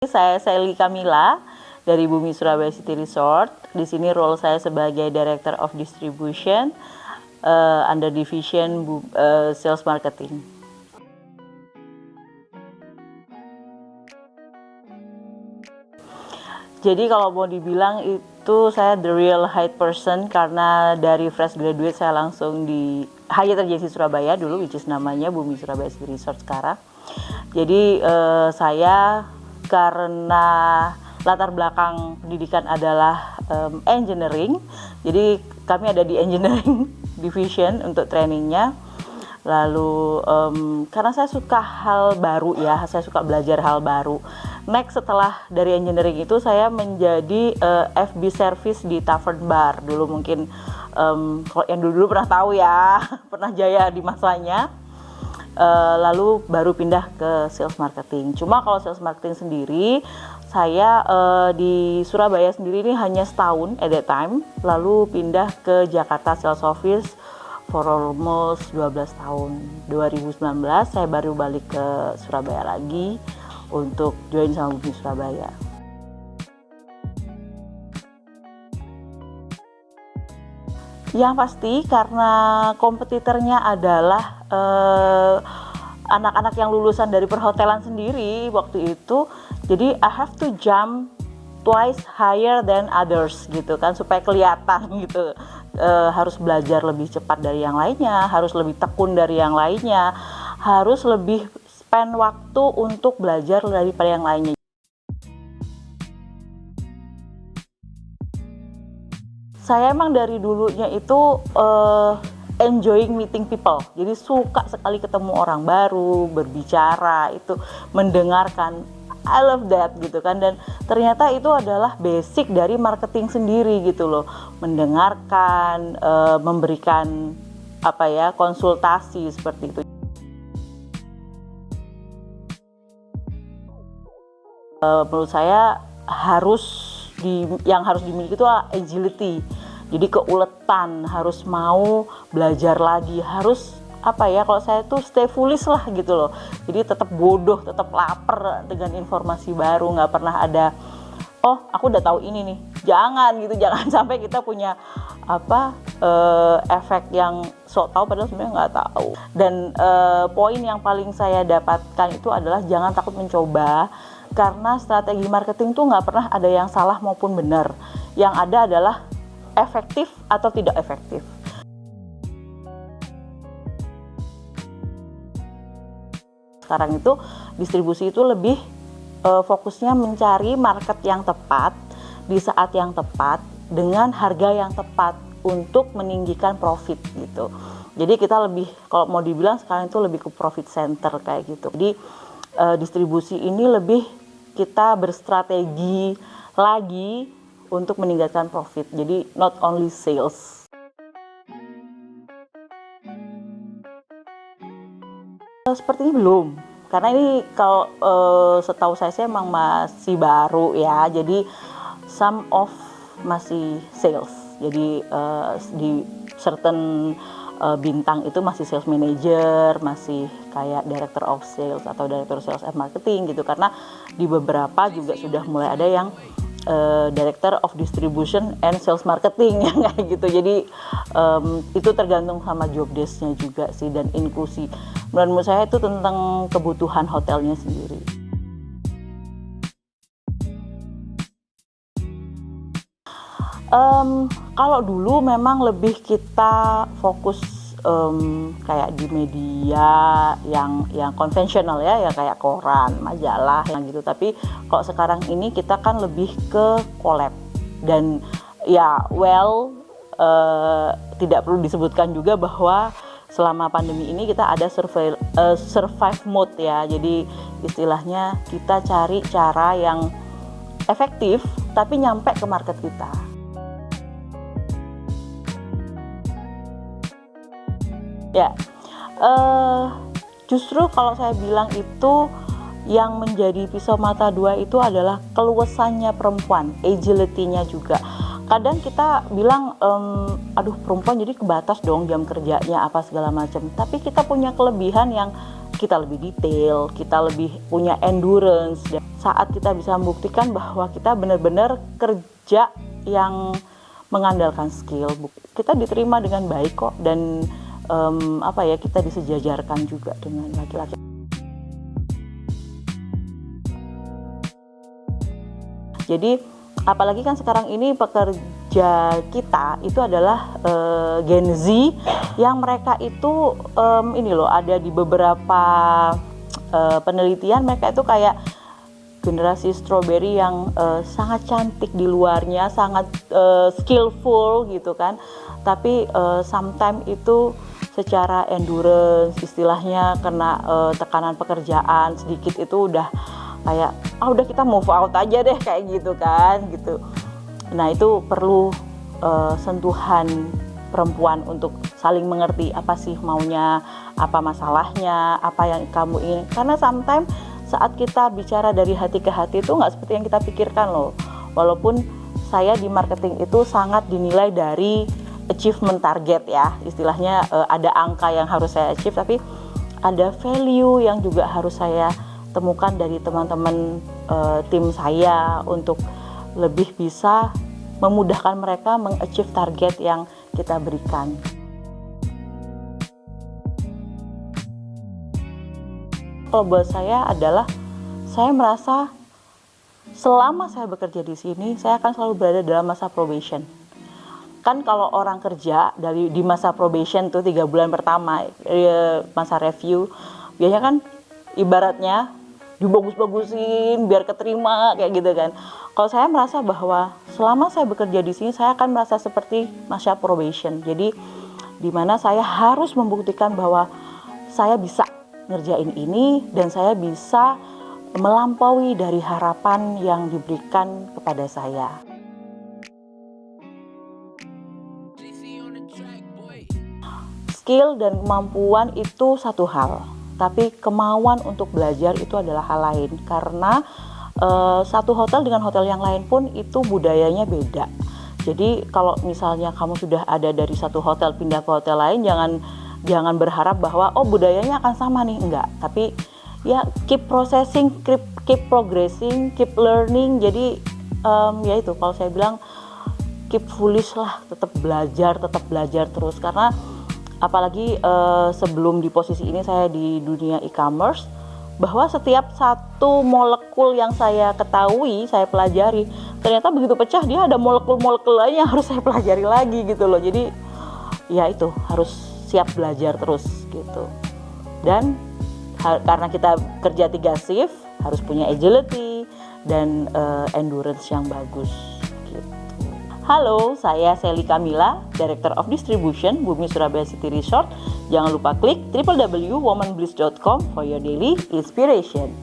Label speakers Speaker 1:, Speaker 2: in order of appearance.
Speaker 1: Saya Sally Kamila dari Bumi Surabaya City Resort. Di sini role saya sebagai Director of Distribution under Division Sales Marketing. Jadi kalau mau dibilang itu saya the real height person karena dari fresh graduate saya langsung di Hyatt Regency Surabaya dulu, which is namanya Bumi Surabaya City Resort sekarang. Jadi saya karena latar belakang pendidikan adalah engineering, jadi kami ada di engineering division untuk trainingnya. Lalu karena saya suka hal baru ya, saya suka belajar hal baru. Next setelah dari engineering itu saya menjadi FB service di Tavern Bar. Dulu mungkin kalau yang dulu pernah tahu ya, pernah jaya di masanya. Lalu baru pindah ke sales marketing. Cuma kalau sales marketing sendiri, saya di Surabaya sendiri ini hanya setahun at that time. Lalu pindah ke Jakarta sales office for almost 12 tahun. 2019 saya baru balik ke Surabaya lagi untuk join sama Bumi Surabaya. Yang pasti karena kompetitornya adalah anak-anak yang lulusan dari perhotelan sendiri waktu itu, jadi I have to jump twice higher than others gitu kan, supaya kelihatan gitu. Harus belajar lebih cepat dari yang lainnya, harus lebih tekun dari yang lainnya, harus lebih spend waktu untuk belajar daripada yang lainnya. Saya emang dari dulunya itu enjoying meeting people, jadi suka sekali ketemu orang baru, berbicara, itu mendengarkan. I love that gitu kan, dan ternyata itu adalah basic dari marketing sendiri gitu loh, mendengarkan, memberikan konsultasi seperti itu. Menurut saya yang harus dimiliki itu agility. Jadi keuletan, harus mau belajar lagi, harus kalau saya tuh stay foolish lah gitu loh. Jadi tetap bodoh, tetap lapar dengan informasi baru, nggak pernah ada aku udah tahu ini nih. Jangan sampai kita punya efek yang sok tahu padahal sebenarnya nggak tahu. Dan poin yang paling saya dapatkan itu adalah jangan takut mencoba, karena strategi marketing tuh nggak pernah ada yang salah maupun benar. Yang ada adalah efektif atau tidak efektif. Sekarang itu distribusi itu lebih fokusnya mencari market yang tepat di saat yang tepat dengan harga yang tepat untuk meninggikan profit gitu. Jadi kita lebih, kalau mau dibilang sekarang itu lebih ke profit center kayak gitu. Jadi distribusi ini lebih kita berstrategi lagi untuk meningkatkan profit. Jadi not only sales. Sepertinya belum, karena ini kalau setahu saya emang masih baru ya, jadi some of masih sales. Jadi di certain bintang itu masih sales manager, masih kayak director of sales atau director sales and marketing gitu, karena di beberapa juga sudah mulai ada yang director of distribution and sales marketing yang kayak gitu. Jadi itu tergantung sama job desk-nya juga sih, dan inklusi. Menurut saya itu tentang kebutuhan hotelnya sendiri. Kalau dulu memang lebih kita fokus kayak di media yang konvensional ya kayak koran, majalah yang gitu. Tapi kalau sekarang ini kita kan lebih ke collab, dan tidak perlu disebutkan juga bahwa selama pandemi ini kita ada survive mode ya. Jadi istilahnya kita cari cara yang efektif tapi nyampe ke market kita. Ya, justru kalau saya bilang itu yang menjadi pisau mata dua itu adalah keluasannya perempuan, agility-nya juga. Kadang kita bilang, perempuan jadi kebatas dong jam kerjanya apa segala macam. Tapi kita punya kelebihan yang kita lebih detail, kita lebih punya endurance. Dan saat kita bisa membuktikan bahwa kita benar-benar kerja yang mengandalkan skill, kita diterima dengan baik kok, dan kita disejajarkan juga dengan laki-laki. Jadi apalagi kan sekarang ini pekerja kita itu adalah Gen Z yang mereka itu ada di beberapa penelitian, mereka itu kayak generasi strawberry yang sangat cantik di luarnya, sangat skillful gitu kan, tapi sometimes itu secara endurance, istilahnya kena tekanan pekerjaan sedikit itu udah kayak udah kita move out aja deh kayak gitu kan gitu. Nah itu perlu sentuhan perempuan untuk saling mengerti apa sih maunya, apa masalahnya, apa yang kamu ingin, karena sometimes saat kita bicara dari hati ke hati itu nggak seperti yang kita pikirkan loh. Walaupun saya di marketing itu sangat dinilai dari achievement target ya, istilahnya ada angka yang harus saya achieve, tapi ada value yang juga harus saya temukan dari teman-teman tim saya untuk lebih bisa memudahkan mereka mengachieve target yang kita berikan. Kalau buat saya adalah, saya merasa selama saya bekerja di sini, saya akan selalu berada dalam masa probation. Kan kalau orang kerja di masa probation tuh 3 bulan pertama, masa review, biasanya kan ibaratnya dibagus-bagusin biar keterima kayak gitu kan. Kalau saya merasa bahwa selama saya bekerja di sini, saya akan merasa seperti masa probation. Jadi di mana saya harus membuktikan bahwa saya bisa ngerjain ini dan saya bisa melampaui dari harapan yang diberikan kepada saya. Skill dan kemampuan itu satu hal, tapi kemauan untuk belajar itu adalah hal lain, karena satu hotel dengan hotel yang lain pun itu budayanya beda. Jadi kalau misalnya kamu sudah ada dari satu hotel pindah ke hotel lain, jangan berharap bahwa budayanya akan sama nih, enggak. Tapi ya keep processing, keep progressing, keep learning. Jadi ya itu kalau saya bilang keep foolish lah, tetap belajar terus, karena apalagi sebelum di posisi ini saya di dunia e-commerce, bahwa setiap satu molekul yang saya ketahui, saya pelajari, ternyata begitu pecah dia ada molekul-molekul lain yang harus saya pelajari lagi gitu loh. Jadi ya itu harus siap belajar terus gitu. Dan karena kita kerja 3 shift, harus punya agility dan endurance yang bagus. Halo, saya Sally Kamila, Director of Distribution Bumi Surabaya City Resort. Jangan lupa klik www.womanbliss.com for your daily inspiration.